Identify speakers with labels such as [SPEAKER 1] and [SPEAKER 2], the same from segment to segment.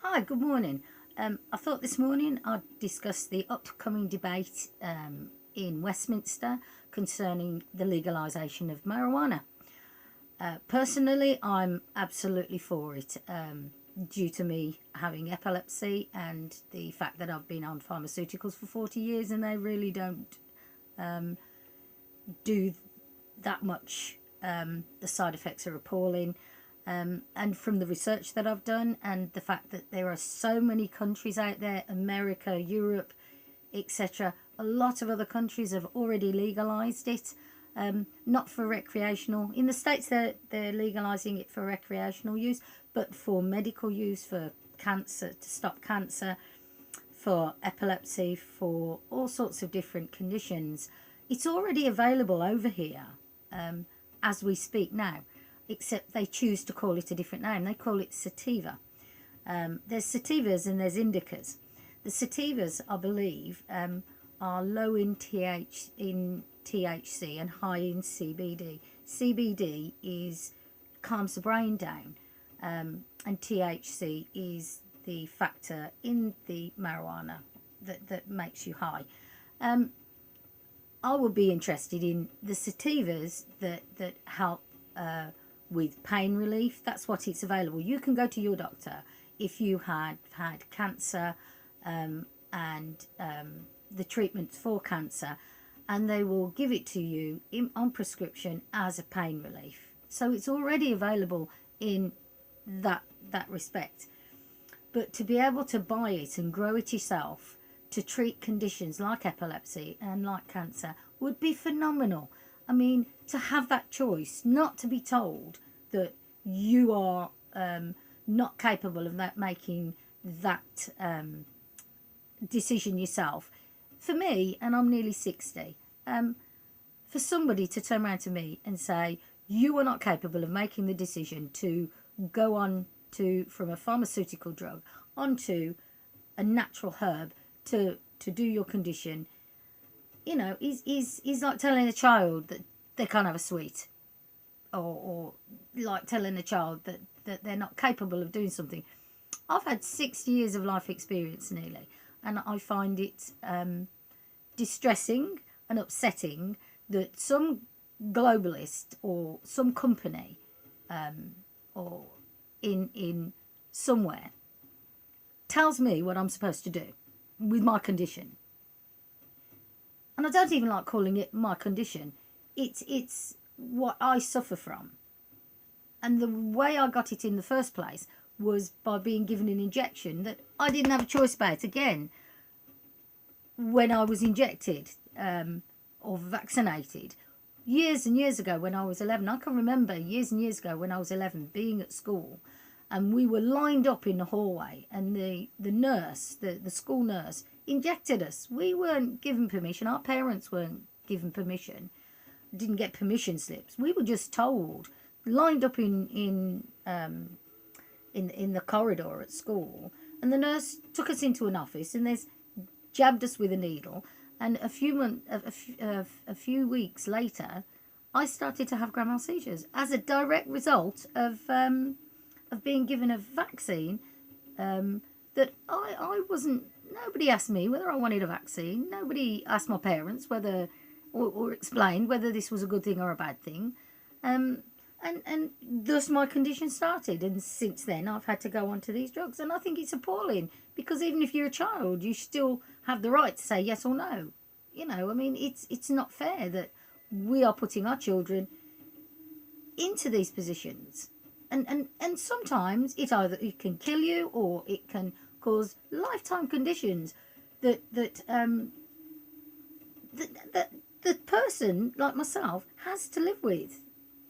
[SPEAKER 1] Hi, good morning. I thought this morning I'd discuss the upcoming debate in Westminster concerning the legalisation of marijuana. Personally, I'm absolutely for it due to me having epilepsy and the fact that I've been on pharmaceuticals for 40 years and they really don't do that much. The side effects are appalling. And from the research that I've done and the fact that there are so many countries out there, America, Europe, etc., a lot of other countries have already legalized it, not for recreational. In the States, they're legalizing it for recreational use, but for medical use, for cancer, to stop cancer, for epilepsy, for all sorts of different conditions. It's already available over here as we speak now, except they choose to call it a different name. They call it sativa. There's sativas and there's indicas. The sativas, I believe, are low in THC and high in CBD. CBD is calms the brain down, and THC is the factor in the marijuana that makes you high. I would be interested in the sativas that help with pain relief. That's what it's available. You can go to your doctor if you had cancer and the treatments for cancer, and they will give it to you on prescription as a pain relief. So it's already available in that respect. But to be able to buy it and grow it yourself to treat conditions like epilepsy and like cancer would be phenomenal. I mean, to have that choice, not to be told that you are not capable of making that decision yourself. For me, and I'm nearly 60, for somebody to turn around to me and say, you are not capable of making the decision to go on to from a pharmaceutical drug onto a natural herb to do your condition, is like telling a child that they can't have a sweet, or like telling a child that they're not capable of doing something. I've had 60 years of life experience nearly, and I find it distressing and upsetting that some globalist or some company or in somewhere tells me what I'm supposed to do with my condition. And I don't even like calling it my condition. It's what I suffer from. And the way I got it in the first place was by being given an injection that I didn't have a choice about. Again, when I was injected or vaccinated years and years ago when I was 11. I can remember years and years ago when I was 11 being at school, and we were lined up in the hallway, and the nurse, the school nurse, injected us. We weren't given permission. Our parents weren't given permission, didn't get permission slips. We were just told, lined up in the corridor at school, and the nurse took us into an office and there's jabbed us with a needle. And a few weeks later, I started to have grand mal seizures as a direct result of being given a vaccine that I wasn't. Nobody asked me whether I wanted a vaccine. Nobody asked my parents whether or explained whether this was a good thing or a bad thing. And thus my condition started, and since then I've had to go on to these drugs, and I think it's appalling because even if you're a child, you still have the right to say yes or no. I mean, it's not fair that we are putting our children into these positions, and sometimes it can kill you or it can cause lifetime conditions that the person like myself has to live with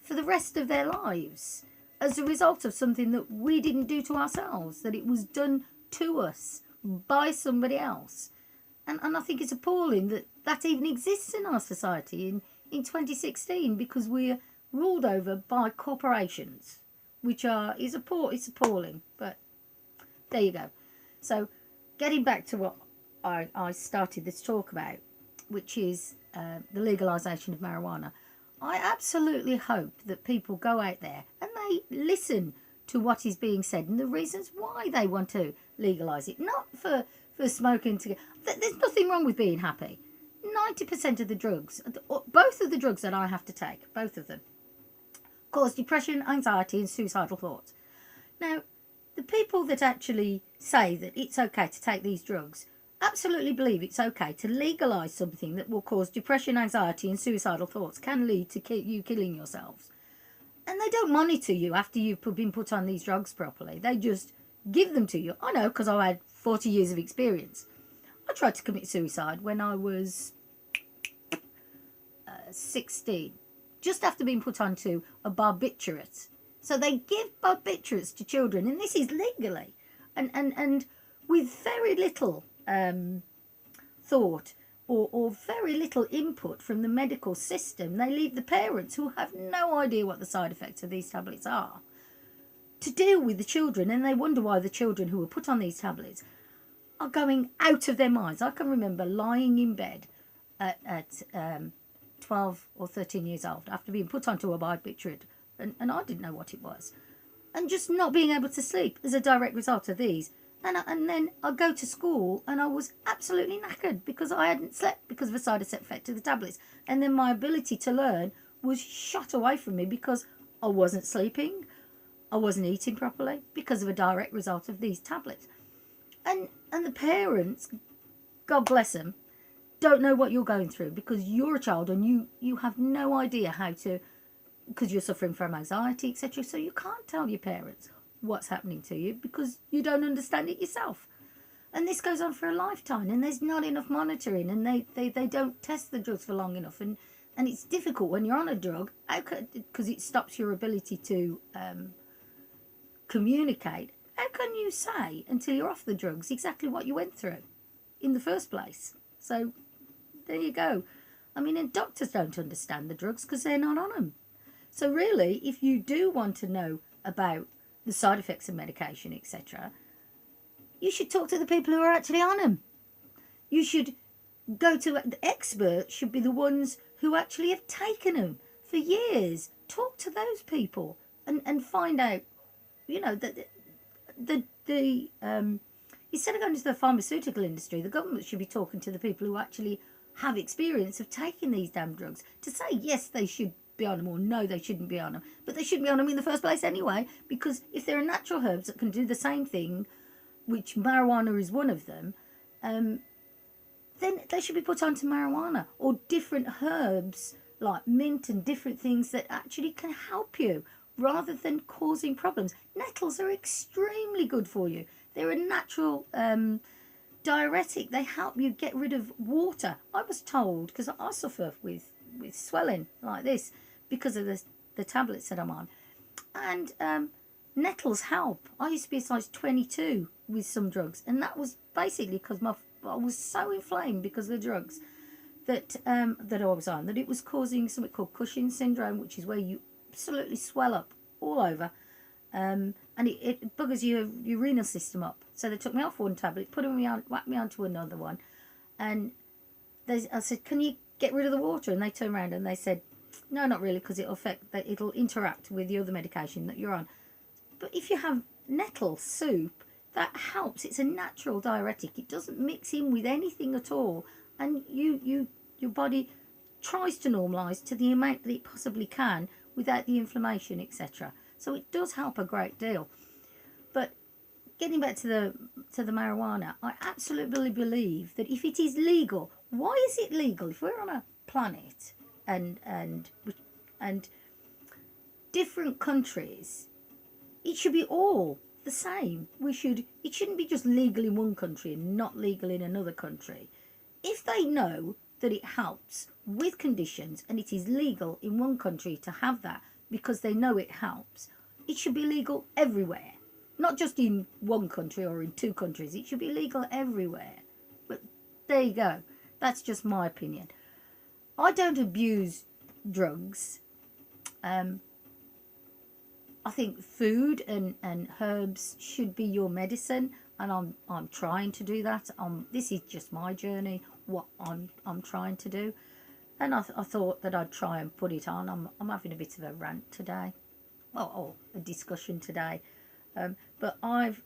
[SPEAKER 1] for the rest of their lives as a result of something that we didn't do to ourselves, that it was done to us by somebody else. And I think it's appalling that even exists in our society in 2016, because we're ruled over by corporations, which it's appalling. But there you go. So getting back to what I started this talk about, which is the legalisation of marijuana. I absolutely hope that people go out there and they listen to what is being said and the reasons why they want to legalise it. Not for smoking together. There's nothing wrong with being happy. 90% of the drugs, both of the drugs that I have to take, both of them, cause depression, anxiety and suicidal thoughts. Now, the people that actually say that it's okay to take these drugs absolutely believe it's okay to legalise something that will cause depression, anxiety and suicidal thoughts, can lead to you killing yourselves. And they don't monitor you after you've been put on these drugs properly. They just give them to you. I know, because I had 40 years of experience. I tried to commit suicide when I was 16, just after being put onto a barbiturate. So they give barbiturates to children, and this is legally, and with very little thought or very little input from the medical system. They leave the parents, who have no idea what the side effects of these tablets are, to deal with the children, and they wonder why the children who are put on these tablets are going out of their minds. I can remember lying in bed at 12 or 13 years old after being put onto a barbiturate, and I didn't know what it was, and just not being able to sleep as a direct result of these. And then I'd go to school and I was absolutely knackered because I hadn't slept because of the side effect of the tablets. And then my ability to learn was shot away from me because I wasn't sleeping, I wasn't eating properly because of a direct result of these tablets. And the parents, God bless them, don't know what you're going through because you're a child and you have no idea how to, because you're suffering from anxiety, etc. So you can't tell your parents what's happening to you because you don't understand it yourself. And this goes on for a lifetime, and there's not enough monitoring, and they don't test the drugs for long enough, and it's difficult when you're on a drug because it stops your ability to communicate. How can you say until you're off the drugs exactly what you went through in the first place? So there you go. I mean, and doctors don't understand the drugs because they're not on them. So really, if you do want to know about the side effects of medication, etc., you should talk to the people who are actually on them. You should go to the experts, should be the ones who actually have taken them for years. Talk to those people and find out, you know, that instead of going to the pharmaceutical industry, the government should be talking to the people who actually have experience of taking these damn drugs to say yes, they should be on them, or no, they shouldn't be on them. But they shouldn't be on them in the first place anyway, because if there are natural herbs that can do the same thing, which marijuana is one of them, then they should be put onto marijuana, or different herbs like mint and different things that actually can help you rather than causing problems. Nettles are extremely good for you. They're a natural diuretic. They help you get rid of water. I was told, because I suffer with swelling like this because of the tablets that I'm on, and nettles help. I used to be a size 22 with some drugs, and that was basically because I was so inflamed because of the drugs that that I was on, that it was causing something called Cushing's syndrome, which is where you absolutely swell up all over, and it buggers your renal system up. So they took me off one tablet, whacked me onto another one, and I said, "Can you get rid of the water?" And they turned around and they said, "No, not really, because it'll interact with the other medication that you're on. But if you have nettle soup, that helps. It's a natural diuretic. It doesn't mix in with anything at all, and your body tries to normalise to the amount that it possibly can without the inflammation, etc. So it does help a great deal. But getting back to the marijuana, I absolutely believe that if it is legal, why is it legal? If we're on a planet and different countries, it should be all the same. It shouldn't be just legal in one country and not legal in another country. If they know that it helps with conditions and it is legal in one country to have that because they know it helps, it should be legal everywhere. Not just in one country or in two countries. It should be legal everywhere. But there you go. That's just my opinion. I don't abuse drugs. I think food and herbs should be your medicine, and I'm trying to do that. This is just my journey, what I'm trying to do, and I thought that I'd try and put it on. I'm having a bit of a rant today, or a discussion today, But I've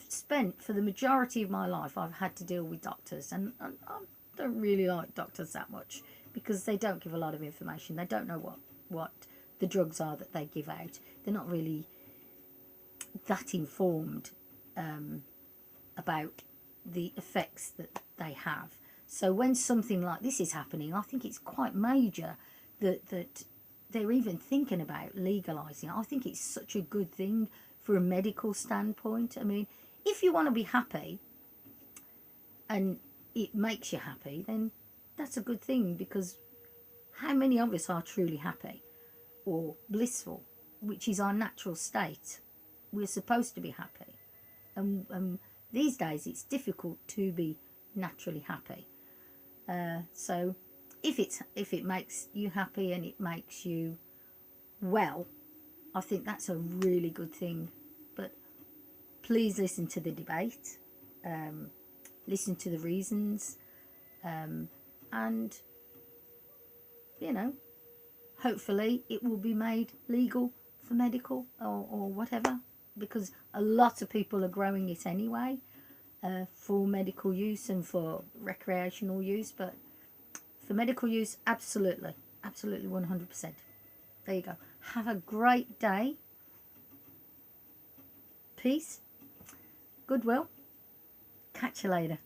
[SPEAKER 1] spent, for the majority of my life, I've had to deal with doctors, and I don't really like doctors that much because they don't give a lot of information. They don't know what the drugs are that they give out. They're not really that informed about the effects that they have. So when something like this is happening, I think it's quite major that they're even thinking about legalizing. I think it's such a good thing for a medical standpoint. I mean, if you want to be happy and it makes you happy, then that's a good thing, because how many of us are truly happy or blissful, which is our natural state? We're supposed to be happy. And these days it's difficult to be naturally happy. So if it makes you happy and it makes you well, I think that's a really good thing. But please listen to the debate, listen to the reasons, and hopefully it will be made legal for medical or whatever, because a lot of people are growing it anyway, for medical use and for recreational use. But for medical use, absolutely 100%. There you go. Have a great day. Peace, goodwill. Catch you later.